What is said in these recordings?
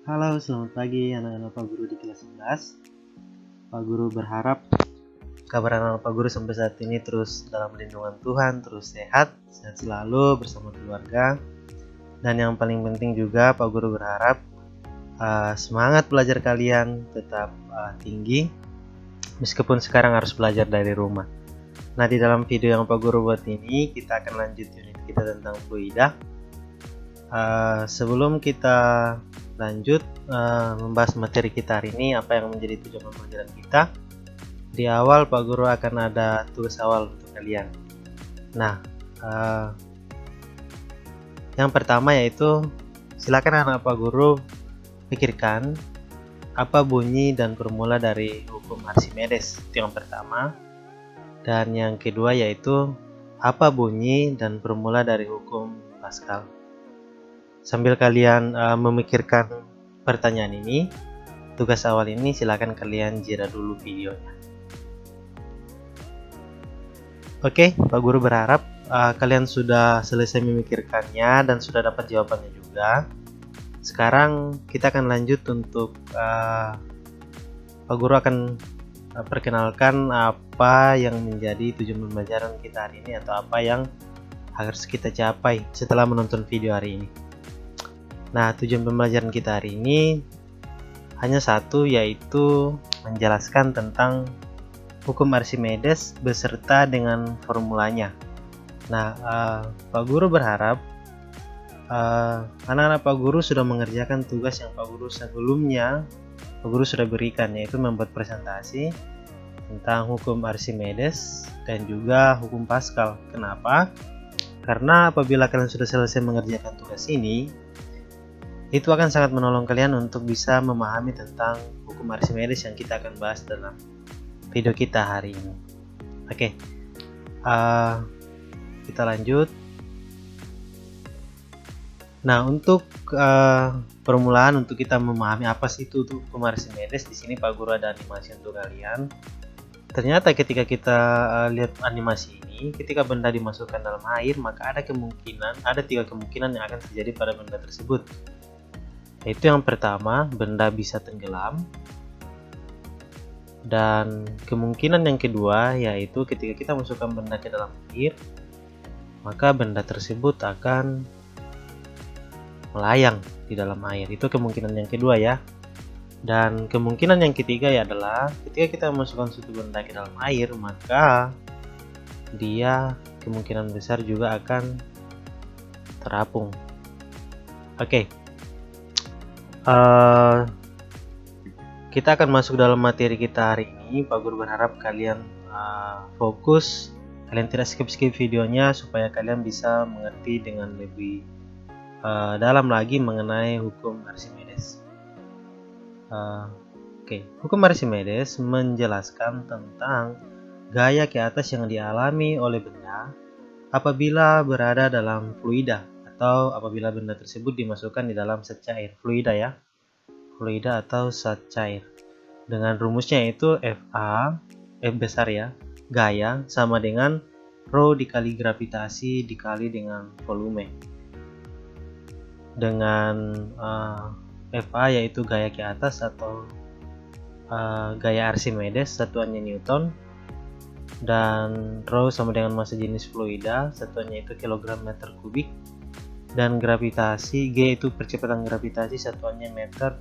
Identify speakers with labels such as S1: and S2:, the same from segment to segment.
S1: Halo, selamat pagi anak-anak Pak Guru di kelas 11. Pak Guru berharap kabar anak-anak Pak Guru sampai saat ini terus dalam lindungan Tuhan, terus sehat selalu bersama keluarga. Dan yang paling penting juga Pak Guru berharap semangat belajar kalian tetap tinggi meskipun sekarang harus belajar dari rumah. Nah, di dalam video yang Pak Guru buat ini kita akan lanjut unit kita tentang fluida. Sebelum kita lanjut membahas materi kita hari ini, apa yang menjadi tujuan pembelajaran kita, di awal Pak Guru akan ada tugas awal untuk kalian. Nah, yang pertama yaitu silakan anak Pak Guru pikirkan apa bunyi dan formula dari hukum Archimedes, itu yang pertama. Dan yang kedua yaitu apa bunyi dan formula dari hukum Pascal. Sambil kalian memikirkan pertanyaan ini, tugas awal ini silakan kalian jeda dulu videonya. Oke, Pak Guru berharap kalian sudah selesai memikirkannya dan sudah dapat jawabannya juga. Sekarang kita akan lanjut untuk Pak Guru akan perkenalkan apa yang menjadi tujuan pembelajaran kita hari ini atau apa yang harus kita capai setelah menonton video hari ini. Nah, tujuan pembelajaran kita hari ini hanya satu, yaitu menjelaskan tentang hukum Archimedes beserta dengan formulanya. Nah, Pak Guru berharap anak-anak Pak Guru sudah mengerjakan tugas yang Pak Guru sebelumnya Pak Guru sudah berikan, yaitu membuat presentasi tentang hukum Archimedes dan juga hukum Pascal. Kenapa? Karena apabila kalian sudah selesai mengerjakan tugas ini, itu akan sangat menolong kalian untuk bisa memahami tentang hukum Archimedes yang kita akan bahas dalam video kita hari ini. Oke, kita lanjut. Nah, untuk permulaan untuk kita memahami apa sih itu hukum Archimedes, di sini Pak Guru ada animasi untuk kalian. Ternyata ketika kita lihat animasi ini, ketika benda dimasukkan dalam air, maka ada tiga kemungkinan yang akan terjadi pada benda tersebut. Yaitu yang pertama, benda bisa tenggelam. Dan kemungkinan yang kedua yaitu ketika kita masukkan benda ke dalam air, maka benda tersebut akan melayang di dalam air. Itu kemungkinan yang kedua ya. Dan kemungkinan yang ketiga ya adalah ketika kita memasukkan suatu benda ke dalam air, maka dia kemungkinan besar juga akan terapung. Oke. Kita akan masuk dalam materi kita hari ini. Pak Guru berharap kalian fokus, kalian tidak skip videonya supaya kalian bisa mengerti dengan lebih dalam lagi mengenai hukum Archimedes. Hukum Archimedes menjelaskan tentang gaya ke atas yang dialami oleh benda apabila berada dalam fluida atau apabila benda tersebut dimasukkan di dalam zat cair. Fluida ya, fluida atau zat cair. Dengan rumusnya itu F besar ya, gaya sama dengan rho dikali gravitasi dikali dengan volume. Dengan Fa yaitu gaya ke atas atau gaya Archimedes, satuannya Newton, dan rho sama dengan massa jenis fluida, satuannya itu kilogram meter kubik, dan gravitasi G itu percepatan gravitasi, satuannya meter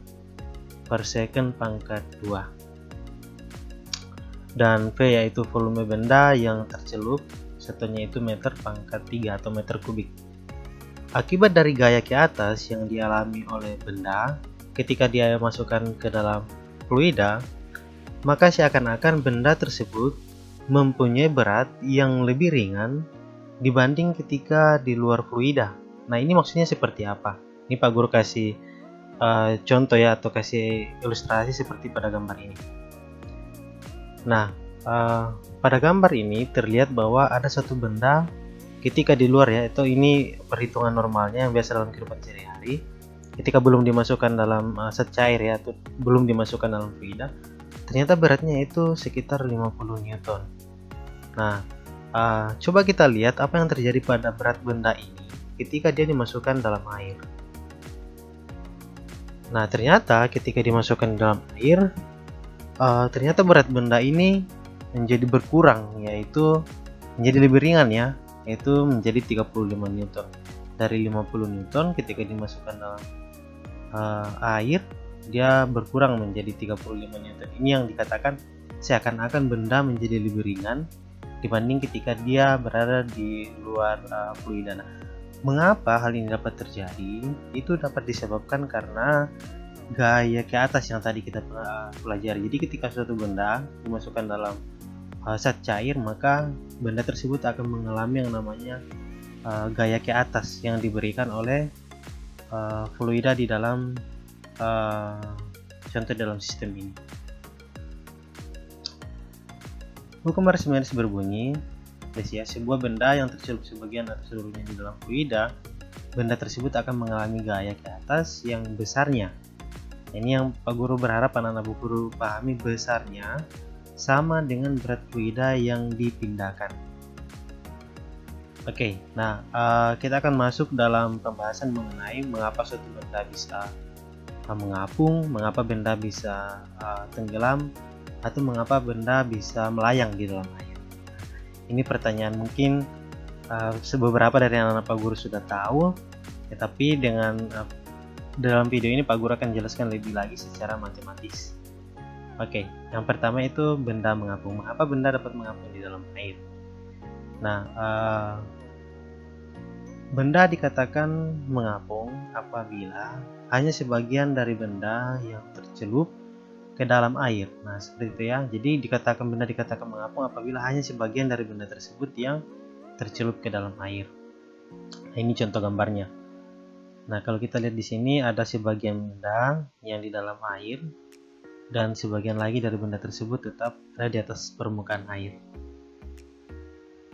S1: per second pangkat 2, dan V yaitu volume benda yang tercelup, satuannya itu meter pangkat 3 atau meter kubik. Akibat dari gaya ke atas yang dialami oleh benda ketika dia masukkan ke dalam fluida, maka seakan-akan benda tersebut mempunyai berat yang lebih ringan dibanding ketika di luar fluida. Nah, ini maksudnya seperti apa? Ini Pak Guru kasih contoh ya, atau kasih ilustrasi seperti pada gambar ini. Nah, pada gambar ini terlihat bahwa ada satu benda ketika di luar ya, itu ini perhitungan normalnya yang biasa dalam kehidupan sehari-hari. Ketika belum dimasukkan dalam zat cair ya, atau belum dimasukkan dalam fluida, ternyata beratnya itu sekitar 50 Newton. Nah, coba kita lihat apa yang terjadi pada berat benda ini ketika dia dimasukkan dalam air. Nah, ternyata ketika dimasukkan ke dalam air, ternyata berat benda ini menjadi berkurang, yaitu menjadi lebih ringan ya, yaitu menjadi 35 Newton. Dari 50 Newton ketika dimasukkan dalam air, dia berkurang menjadi 35 Newton. Ini yang dikatakan seakan-akan benda menjadi lebih ringan dibanding ketika dia berada di luar fluida. Nah, mengapa hal ini dapat terjadi? Itu dapat disebabkan karena gaya ke atas yang tadi kita pelajari. Jadi ketika suatu benda dimasukkan dalam zat cair, maka benda tersebut akan mengalami yang namanya gaya ke atas yang diberikan oleh fluida di dalam contoh dalam sistem ini. Hukum Archimedes berbunyi, sebuah benda yang tercelup sebagian atau seluruhnya di dalam fluida, benda tersebut akan mengalami gaya ke atas yang besarnya. Ini yang Pak Guru berharap anak-anak Guru pahami, besarnya sama dengan berat fluida yang dipindahkan. Oke, nah kita akan masuk dalam pembahasan mengenai mengapa suatu benda bisa mengapung, mengapa benda bisa tenggelam, atau mengapa benda bisa melayang di dalam air. Ini pertanyaan mungkin beberapa dari anak-anak Pak Guru sudah tahu, tetapi dengan dalam video ini Pak Guru akan jelaskan lebih lagi secara matematis. Oke, yang pertama itu benda mengapung. Mengapa benda dapat mengapung di dalam air? Nah, benda dikatakan mengapung apabila hanya sebagian dari benda yang tercelup ke dalam air. Nah, seperti itu ya. Jadi benda dikatakan mengapung apabila hanya sebagian dari benda tersebut yang tercelup ke dalam air. Nah, ini contoh gambarnya. Nah, kalau kita lihat di sini ada sebagian benda yang di dalam air dan sebagian lagi dari benda tersebut tetap ada di atas permukaan air.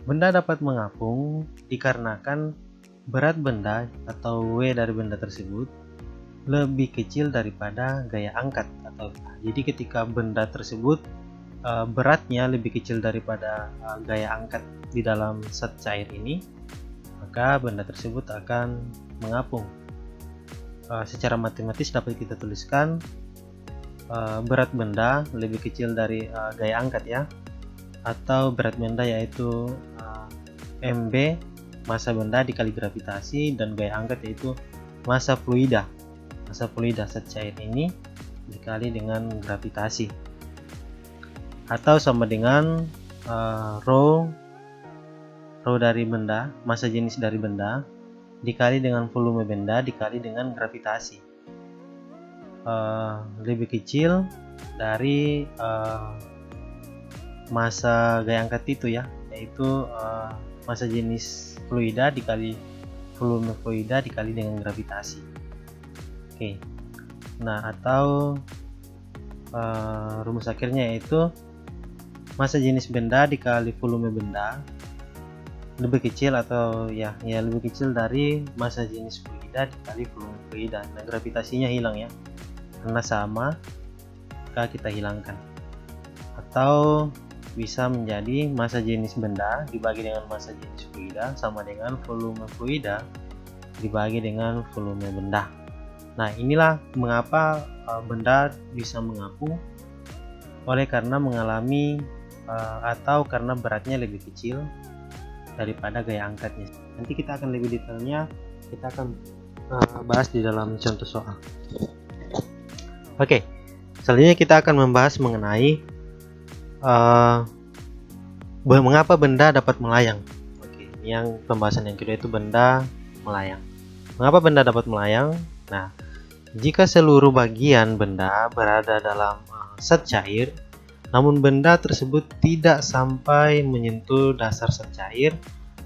S1: Benda dapat mengapung dikarenakan berat benda atau W dari benda tersebut lebih kecil daripada gaya angkat. Jadi ketika benda tersebut beratnya lebih kecil daripada gaya angkat di dalam zat cair ini, maka benda tersebut akan mengapung. Secara matematis dapat kita tuliskan berat benda lebih kecil dari gaya angkat ya, atau berat benda yaitu mb massa benda dikali gravitasi, dan gaya angkat yaitu massa fluida zat cair ini dikali dengan gravitasi, atau sama dengan rho dari benda, massa jenis dari benda dikali dengan volume benda dikali dengan gravitasi, lebih kecil dari massa gaya angkat itu ya, yaitu massa jenis fluida dikali volume fluida dikali dengan gravitasi. Oke. Nah, atau rumus akhirnya yaitu massa jenis benda dikali volume benda lebih kecil atau ya lebih kecil dari massa jenis fluida dikali volume fluida. Nah, gravitasinya hilang ya, karena sama maka kita hilangkan. Atau bisa menjadi massa jenis benda dibagi dengan massa jenis fluida sama dengan volume fluida dibagi dengan volume benda. Nah, inilah mengapa benda bisa mengapung, oleh karena mengalami atau karena beratnya lebih kecil daripada gaya angkatnya. Nanti kita akan lebih detailnya, kita akan bahas di dalam contoh soal. Oke, selanjutnya kita akan membahas mengenai mengapa benda dapat melayang. Oke, yang pembahasan yang kedua itu benda melayang. Mengapa benda dapat melayang? Nah, jika seluruh bagian benda berada dalam zat cair, namun benda tersebut tidak sampai menyentuh dasar zat cair,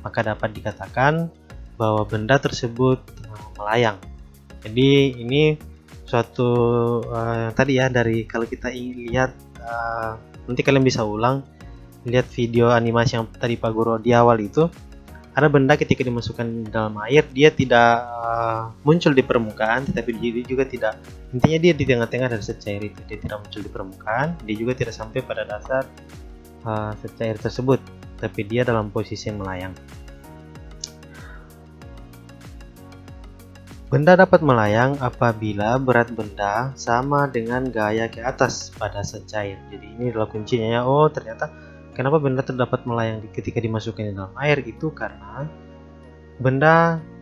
S1: maka dapat dikatakan bahwa benda tersebut melayang. Jadi ini suatu tadi ya, dari kalau kita lihat nanti kalian bisa ulang lihat video animasi yang tadi Pak Guru di awal itu, ada benda ketika dimasukkan dalam air dia tidak muncul di permukaan, tetapi dia juga tidak, intinya dia di tengah-tengah dari zat cair itu, dia tidak muncul di permukaan, dia juga tidak sampai pada dasar zat cair tersebut, tapi dia dalam posisi melayang. Benda dapat melayang apabila berat benda sama dengan gaya ke atas pada zat cair. Jadi ini adalah kuncinya ya. Oh, ternyata kenapa benda terdapat melayang ketika dimasukkan di dalam air itu karena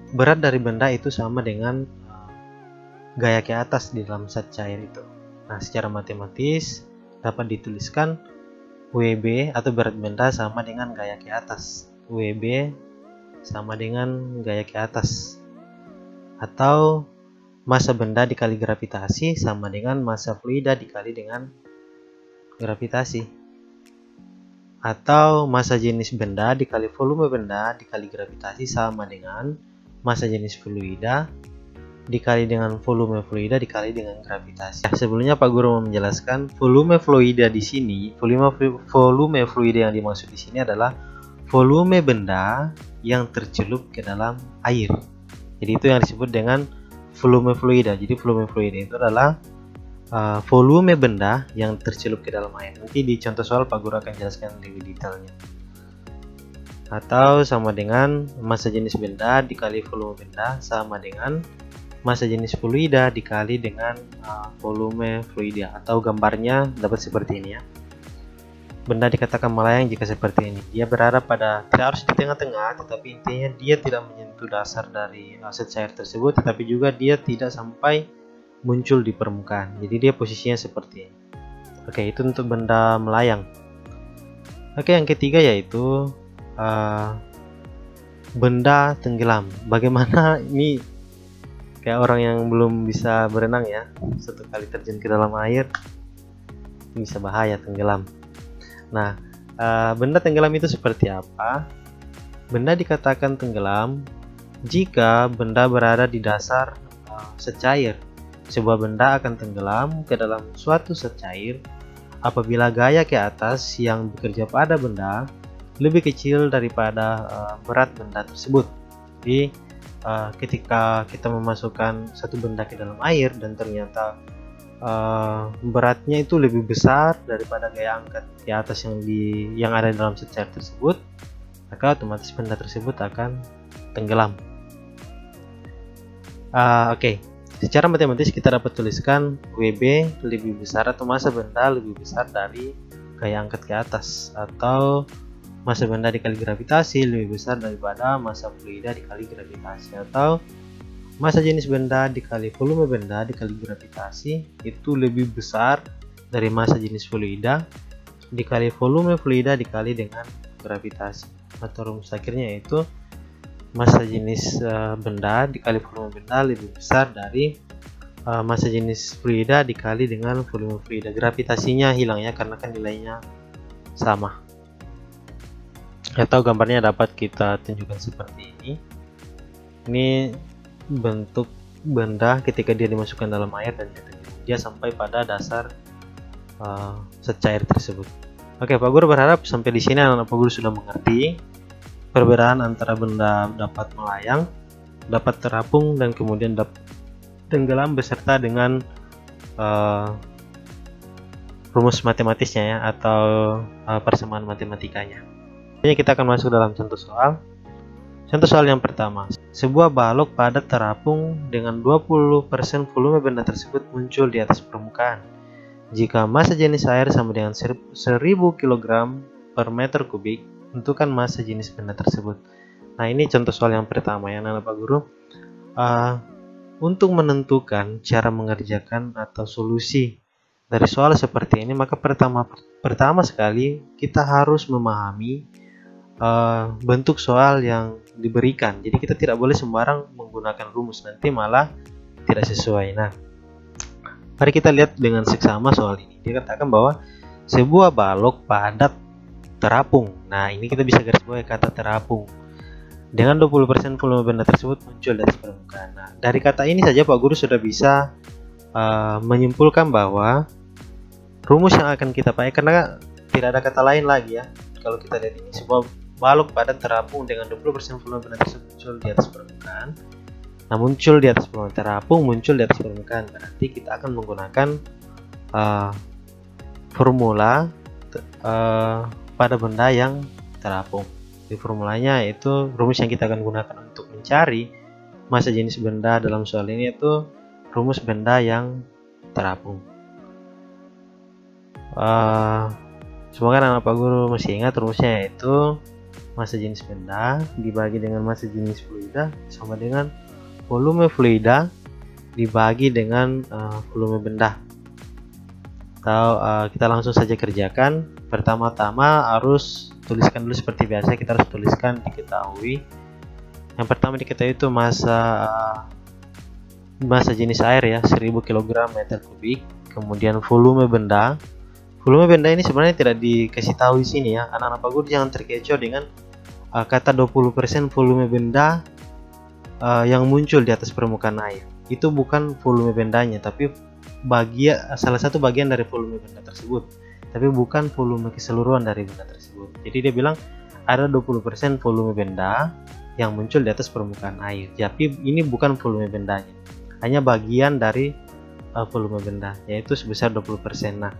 S1: berat dari benda itu sama dengan gaya ke atas di dalam zat cair itu. Nah, secara matematis dapat dituliskan WB atau berat benda sama dengan gaya ke atas. WB sama dengan gaya ke atas. Atau massa benda dikali gravitasi sama dengan massa fluida dikali dengan gravitasi. Atau massa jenis benda dikali volume benda dikali gravitasi sama dengan massa jenis fluida dikali dengan volume fluida dikali dengan gravitasi. Sebelumnya Pak Guru mau menjelaskan volume fluida di sini, volume fluida yang dimaksud di sini adalah volume benda yang tercelup ke dalam air. Jadi itu yang disebut dengan volume fluida. Jadi volume fluida itu adalah volume benda yang tercelup ke dalam air. Nanti di contoh soal Pak Guru akan jelaskan lebih detailnya. Atau sama dengan massa jenis benda dikali volume benda sama dengan massa jenis fluida dikali dengan volume fluida. Atau gambarnya dapat seperti ini ya. Benda dikatakan melayang jika seperti ini. Dia berada pada, tidak harus di tengah-tengah, tetapi intinya dia tidak menyentuh dasar dari zat cair tersebut, tetapi juga dia tidak sampai muncul di permukaan. Jadi dia posisinya seperti ini. Oke, itu untuk benda melayang. Oke, yang ketiga yaitu benda tenggelam. Bagaimana ini kayak orang yang belum bisa berenang ya, satu kali terjun ke dalam air bisa bahaya tenggelam. Nah, benda tenggelam itu seperti apa? Benda dikatakan tenggelam jika benda berada di dasar zat cair. Sebuah benda akan tenggelam ke dalam suatu zat cair apabila gaya ke atas yang bekerja pada benda lebih kecil daripada berat benda tersebut. Jadi, ketika kita memasukkan satu benda ke dalam air dan ternyata beratnya itu lebih besar daripada gaya angkat di atas yang ada dalam zat cair tersebut, maka otomatis benda tersebut akan tenggelam. Oke. Secara matematis kita dapat tuliskan WB lebih besar atau massa benda lebih besar dari gaya angkat ke atas, atau massa benda dikali gravitasi lebih besar daripada massa fluida dikali gravitasi, atau massa jenis benda dikali volume benda dikali gravitasi itu lebih besar dari massa jenis fluida dikali volume fluida dikali dengan gravitasi. Atau rumus akhirnya yaitu massa jenis benda dikali volume benda lebih besar dari massa jenis fluida dikali dengan volume fluida. Gravitasinya hilang ya, karena kan nilainya sama. Atau gambarnya dapat kita tunjukkan seperti ini. Ini bentuk benda ketika dia dimasukkan dalam air dan dia sampai pada dasar zat cair tersebut. Oke, Pak Guru berharap sampai di sini anak-anak Pak Guru sudah mengerti perbedaan antara benda dapat melayang, dapat terapung, dan kemudian dapat tenggelam beserta dengan rumus matematisnya ya, atau persamaan matematikanya. Ini kita akan masuk dalam contoh soal. Contoh soal yang pertama, sebuah balok padat terapung dengan 20% volume benda tersebut muncul di atas permukaan. Jika massa jenis air sama dengan 1000 kg per meter kubik, tentukan massa jenis benda tersebut. Nah, ini contoh soal yang pertama ya, Pak Guru. Untuk menentukan cara mengerjakan atau solusi dari soal seperti ini, maka pertama sekali kita harus memahami bentuk soal yang diberikan. Jadi kita tidak boleh sembarang menggunakan rumus, nanti malah tidak sesuai. Nah, mari kita lihat dengan seksama soal ini. Dia katakan bahwa sebuah balok padat terapung. Nah, ini kita bisa garis bawahi kata terapung. Dengan 20% volume benda tersebut muncul dari permukaan. Nah, dari kata ini saja Pak Guru sudah bisa menyimpulkan bahwa rumus yang akan kita pakai, karena tidak ada kata lain lagi ya. Kalau kita lihat ini, sebuah balok padat terapung dengan 20% volume benda tersebut muncul di atas permukaan. Nah, muncul di atas permukaan, terapung muncul di atas permukaan, berarti kita akan menggunakan formula pada benda yang terapung. Di formulanya itu rumus yang kita akan gunakan untuk mencari massa jenis benda dalam soal ini yaitu rumus benda yang terapung. Semoga anak Pak Guru masih ingat rumusnya, yaitu massa jenis benda dibagi dengan massa jenis fluida sama dengan volume fluida dibagi dengan volume benda. Atau kita langsung saja kerjakan. Pertama-tama harus tuliskan dulu seperti biasa, kita harus tuliskan diketahui. Yang pertama diketahui itu massa jenis air ya, 1000 kg meter kubik. Kemudian volume benda. Volume benda ini sebenarnya tidak dikasih tahu di sini ya. Anak-anak Pak Guru jangan terkecoh dengan kata 20% volume benda yang muncul di atas permukaan air. Itu bukan volume bendanya, tapi salah satu bagian dari volume benda tersebut, tapi bukan volume keseluruhan dari benda tersebut. Jadi dia bilang ada 20% volume benda yang muncul di atas permukaan air, tapi ini bukan volume bendanya, hanya bagian dari volume benda, yaitu sebesar 20%. Nah,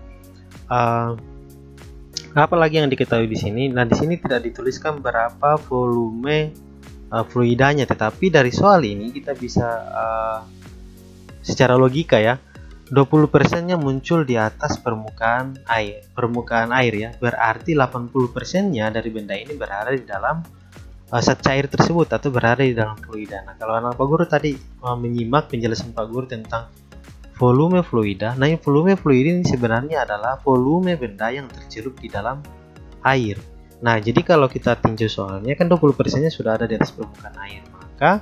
S1: apa lagi yang diketahui di sini? Nah, di sini tidak dituliskan berapa volume fluidanya, tetapi dari soal ini kita bisa secara logika ya, 20%-nya muncul di atas permukaan air ya, berarti 80%-nya dari benda ini berada di dalam zat cair tersebut atau berada di dalam fluida. Nah, kalau anak Pak Guru tadi menyimak penjelasan Pak Guru tentang volume fluida, nah volume fluida ini sebenarnya adalah volume benda yang tercelup di dalam air. Nah, jadi kalau kita tinjau soalnya kan 20%-nya sudah ada di atas permukaan air, maka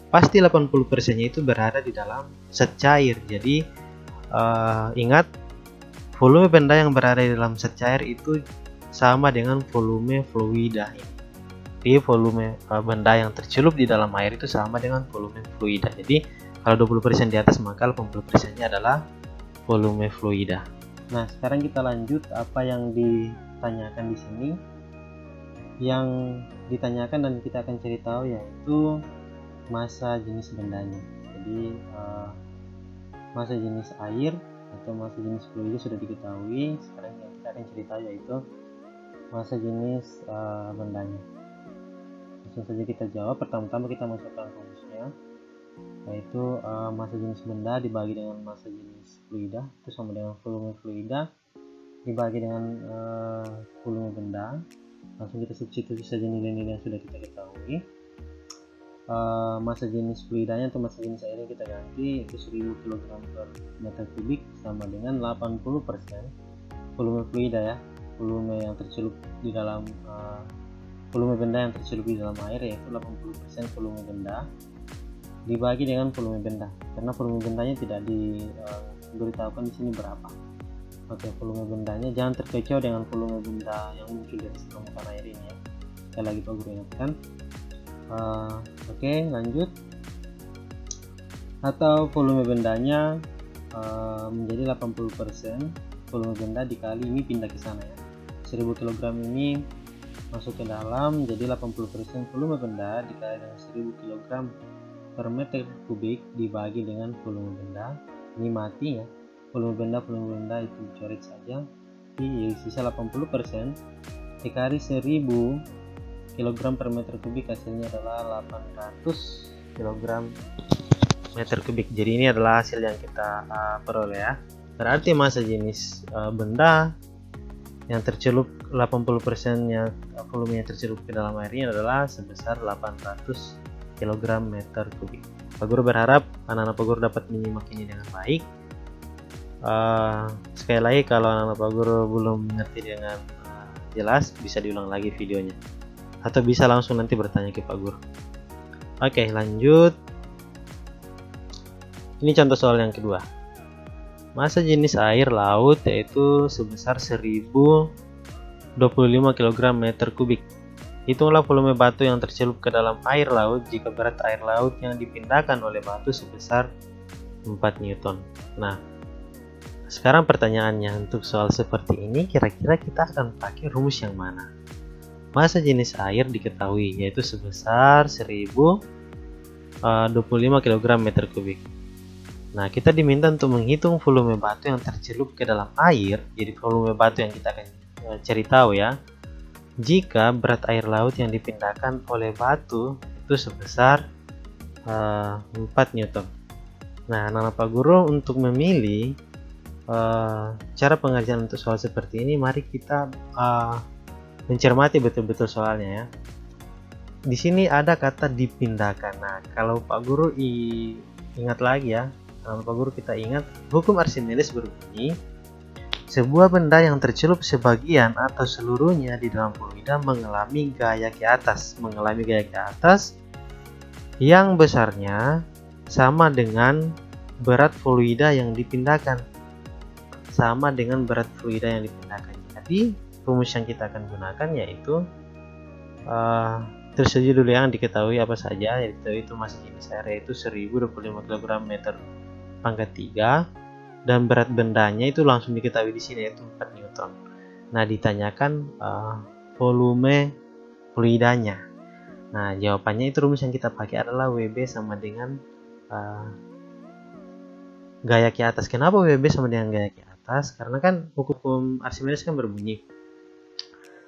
S1: pasti 80%-nya itu berada di dalam zat cair. Jadi ingat, volume benda yang berada di dalam zat cair itu sama dengan volume fluida ini. Jadi volume benda yang tercelup di dalam air itu sama dengan volume fluida. Jadi kalau 20% di atas maka 80%-nya adalah volume fluida. Nah, sekarang kita lanjut apa yang ditanyakan di sini. Yang ditanyakan dan kita akan cari tahu yaitu massa jenis bendanya. Jadi massa jenis air atau massa jenis fluida sudah diketahui. Sekarang yang kita akan cari tahu yaitu massa jenis bendanya. Langsung saja kita jawab. Pertama-tama kita masukkan rumusnya, yaitu massa jenis benda dibagi dengan massa jenis fluida itu sama dengan volume fluida dibagi dengan volume benda. Langsung kita substitusi saja nilai-nilai yang sudah kita ketahui. Massa jenis fluidanya atau massa jenis airnya kita ganti, itu 1000 kg per meter kubik sama dengan 80% volume fluida ya, volume yang tercelup di dalam volume benda yang tercelup di dalam air, yaitu 80% volume benda dibagi dengan volume benda, karena volume bendanya tidak diberitahukan di sini berapa. Oke, volume bendanya jangan terkecoh dengan volume benda yang muncul dari permukaan air ini ya. Sekali lagi Pak Guru ingatkan. Oke, lanjut. Atau volume bendanya menjadi 80% volume benda dikali ini pindah ke sana ya. 1000 kg ini masuk ke dalam, jadi 80% volume benda dikali dengan 1000 kg per meter kubik dibagi dengan volume benda. Ini mati ya, volume benda itu dicoret saja. Jadi sisa 80% dikali 1000 kg per meter kubik, hasilnya adalah 800 kg meter kubik. Jadi ini adalah hasil yang kita peroleh ya. Berarti massa jenis benda yang tercelup 80%-nya volumenya tercelup ke dalam airnya adalah sebesar 800 kg meter kubik. Pak Guru berharap anak-anak Pak Guru dapat menyimak ini dengan baik. Sekali lagi kalau anak-anak Pak Guru belum mengerti dengan jelas, bisa diulang lagi videonya atau bisa langsung nanti bertanya ke Pak Guru. Oke, lanjut. Ini contoh soal yang kedua. Massa jenis air laut yaitu sebesar 1025 kg meter kubik. Hitunglah volume batu yang tercelup ke dalam air laut jika berat air laut yang dipindahkan oleh batu sebesar 4 Newton. Nah, sekarang pertanyaannya, untuk soal seperti ini kira-kira kita akan pakai rumus yang mana? Massa jenis air diketahui yaitu sebesar 1025 kg meter kubik. Nah, kita diminta untuk menghitung volume batu yang tercelup ke dalam air. Jadi volume batu yang kita akan cari tahu ya, jika berat air laut yang dipindahkan oleh batu itu sebesar 4 Newton. Nah, anak-anak Pak Guru, untuk memilih cara pengerjaan untuk soal seperti ini, mari kita mencermati betul-betul soalnya ya. Di sini ada kata dipindahkan. Nah, kalau Pak Guru ingat lagi ya, kalau Pak Guru kita ingat, hukum Archimedes berbunyi, sebuah benda yang tercelup sebagian atau seluruhnya di dalam fluida mengalami gaya ke atas. Mengalami gaya ke atas yang besarnya sama dengan berat fluida yang dipindahkan. Sama dengan berat fluida yang dipindahkan. Jadi, rumus yang kita akan gunakan yaitu tersedia dulu yang diketahui apa saja, yaitu itu massa jenis air yaitu 1025 kg meter pangkat 3, dan berat bendanya itu langsung diketahui di sini yaitu 4 Newton. Nah, ditanyakan volume fluidanya. Nah, jawabannya itu rumus yang kita pakai adalah WB sama dengan gaya ke atas. Kenapa WB sama dengan gaya ke atas? Karena kan hukum Archimedes kan berbunyi,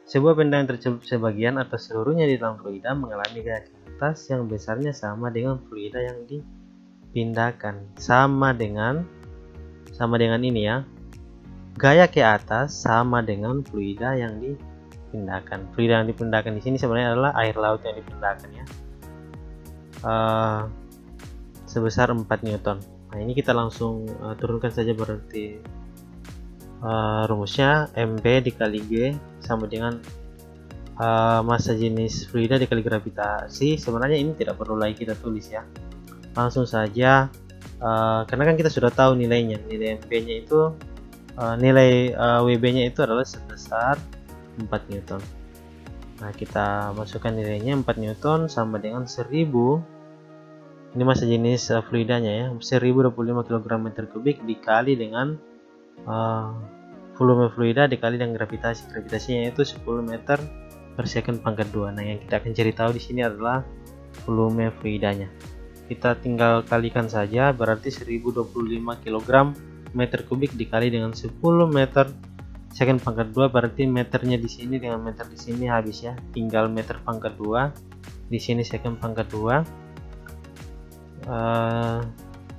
S1: sebuah benda yang tercelup sebagian atau seluruhnya di dalam fluida mengalami gaya ke atas yang besarnya sama dengan fluida yang dipindahkan. Sama dengan ini ya. Gaya ke atas sama dengan fluida yang dipindahkan. Fluida yang dipindahkan di sini sebenarnya adalah air laut yang dipindahkan ya. Sebesar 4 Newton. Nah, ini kita langsung turunkan saja, berarti rumusnya MB dikali G sama dengan massa jenis fluida dikali gravitasi. Sebenarnya ini tidak perlu lagi kita tulis ya, langsung saja karena kan kita sudah tahu nilainya. Nilai MB nya itu nilai WB nya itu adalah sebesar 4 Newton. Nah, kita masukkan nilainya 4 Newton sama dengan 1000, ini massa jenis fluidanya ya, 1025 kg meter kubik dikali dengan volume fluida dikali dengan gravitasi. Gravitasinya itu 10 meter per second pangkat 2. Nah, yang kita akan cari tahu di sini adalah volume fluidanya. Kita tinggal kalikan saja, berarti 1025 kg meter kubik dikali dengan 10 meter second pangkat 2, berarti meternya di sini dengan meter di sini habis ya. Tinggal meter pangkat 2, di sini second pangkat 2.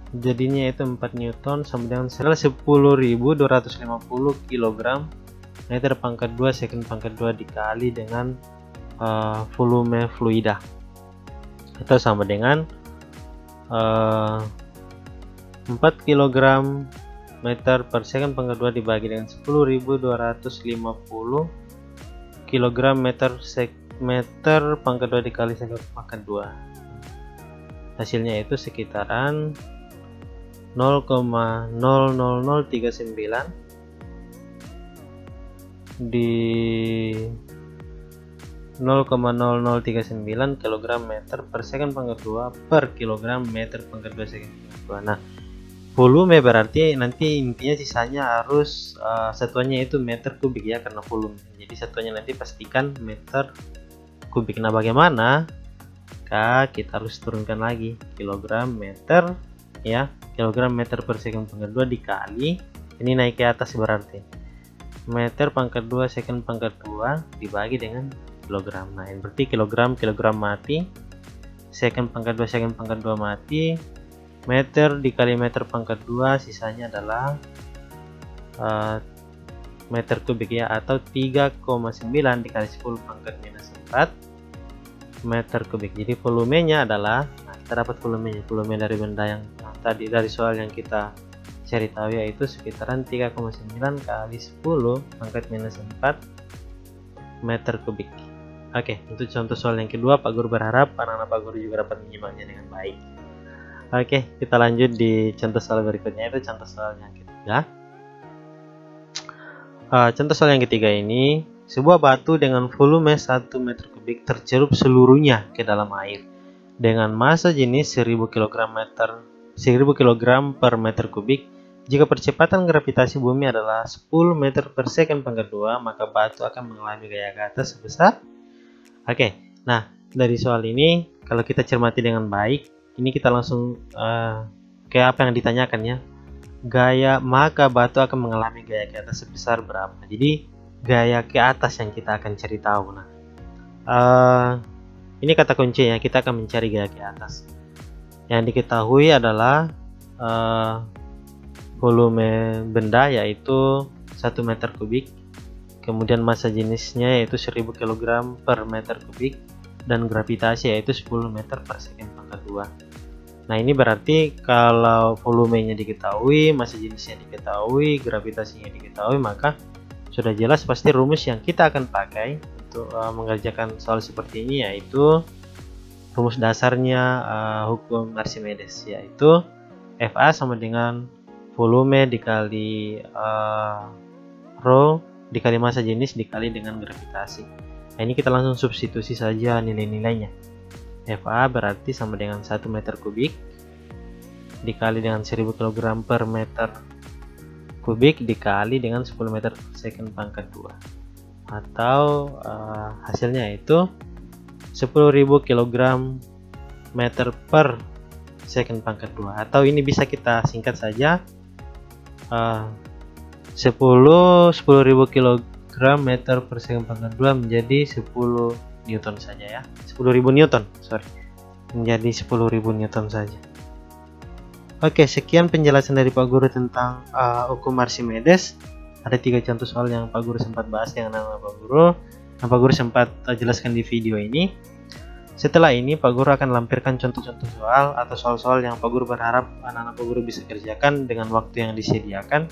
S1: Jadinya itu 4 Newton sama dengan 10.250 kg meter pangkat 2 second pangkat 2 dikali dengan volume fluida, atau sama dengan 4 kg meter per second pangkat 2 dibagi dengan 10.250 kg meter pangkat 2 dikali second pangkat 2. Hasilnya itu sekitaran 0,00039 di 0,0039 kg meter per second pangkat 2 per kilogram meter pangkat 2 second pangkat 2. Nah, volume berarti nanti intinya sisanya harus satuannya itu meter kubik ya, karena volume. Jadi satuannya nanti pastikan meter kubik. Nah, bagaimana? Kita harus turunkan lagi kilogram meter ya, kilogram meter per second pangkat 2 dikali, ini naik ke atas berarti meter pangkat 2 second pangkat 2 dibagi dengan kilogram. Nah, ini berarti kilogram mati, second pangkat 2 second pangkat 2 mati, meter dikali meter pangkat 2 sisanya adalah meter kubik ya, atau 3,9 dikali 10 pangkat minus 4 meter kubik. Jadi volumenya adalah, nah, kita dapat volume dari benda yang tadi dari soal yang kita cari tahu yaitu sekitaran 3,9 kali 10 pangkat minus 4 meter kubik. Oke, untuk contoh soal yang kedua, Pak Guru berharap anak-anak Pak Guru juga dapat menyimaknya dengan baik. Oke, kita lanjut di contoh soal berikutnya, itu contoh soal yang ketiga. Contoh soal yang ketiga ini, sebuah batu dengan volume 1 meter kubik tercelup seluruhnya ke dalam air dengan massa jenis 1000 kg per meter kubik. Jika percepatan gravitasi bumi adalah 10 meter per second pangkat 2, maka batu akan mengalami gaya ke atas sebesar. Oke, nah dari soal ini kalau kita cermati dengan baik, ini kita langsung ke apa yang ditanyakan ya. Maka batu akan mengalami gaya ke atas sebesar berapa. Jadi gaya ke atas yang kita akan cari tahu. Nah, ini kata kuncinya, kita akan mencari gaya ke atas. Yang diketahui adalah volume benda yaitu 1 meter kubik, kemudian massa jenisnya yaitu 1000 kg per meter kubik, dan gravitasi yaitu 10 meter per second pangkat 2. Nah, ini berarti kalau volumenya diketahui, massa jenisnya diketahui, gravitasinya diketahui, maka sudah jelas pasti rumus yang kita akan pakai untuk mengerjakan soal seperti ini yaitu rumus dasarnya hukum Archimedes, yaitu Fa sama dengan volume dikali rho dikali massa jenis dikali dengan gravitasi. Nah, ini kita langsung substitusi saja nilai-nilainya. Fa berarti sama dengan 1 meter kubik dikali dengan 1000 kg per meter kubik dikali dengan 10 meter per second pangkat 2, atau hasilnya itu 10.000 kg meter per second pangkat 2, atau ini bisa kita singkat saja 10.000 kg meter per second pangkat 2 menjadi 10 Newton saja ya, 10.000 Newton, menjadi 10.000 Newton saja. Oke, sekian penjelasan dari Pak Guru tentang hukum Archimedes. Ada 3 contoh soal yang Pak Guru sempat bahas dengan Pak Guru, yang Pak Guru sempat jelaskan di video ini. Setelah ini Pak Guru akan lampirkan contoh-contoh soal atau soal-soal yang Pak Guru berharap anak-anak Pak Guru bisa kerjakan dengan waktu yang disediakan.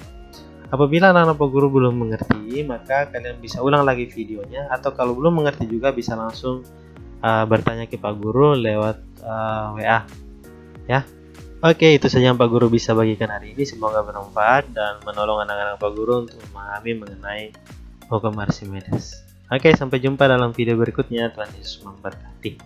S1: Apabila anak-anak Pak Guru belum mengerti, maka kalian bisa ulang lagi videonya, atau kalau belum mengerti juga bisa langsung bertanya ke Pak Guru lewat WA ya. Oke, itu saja yang Pak Guru bisa bagikan hari ini. Semoga bermanfaat dan menolong anak-anak Pak Guru untuk memahami mengenai hukum Archimedes. Oke, sampai jumpa dalam video berikutnya. Tuhan Yesus memberkati.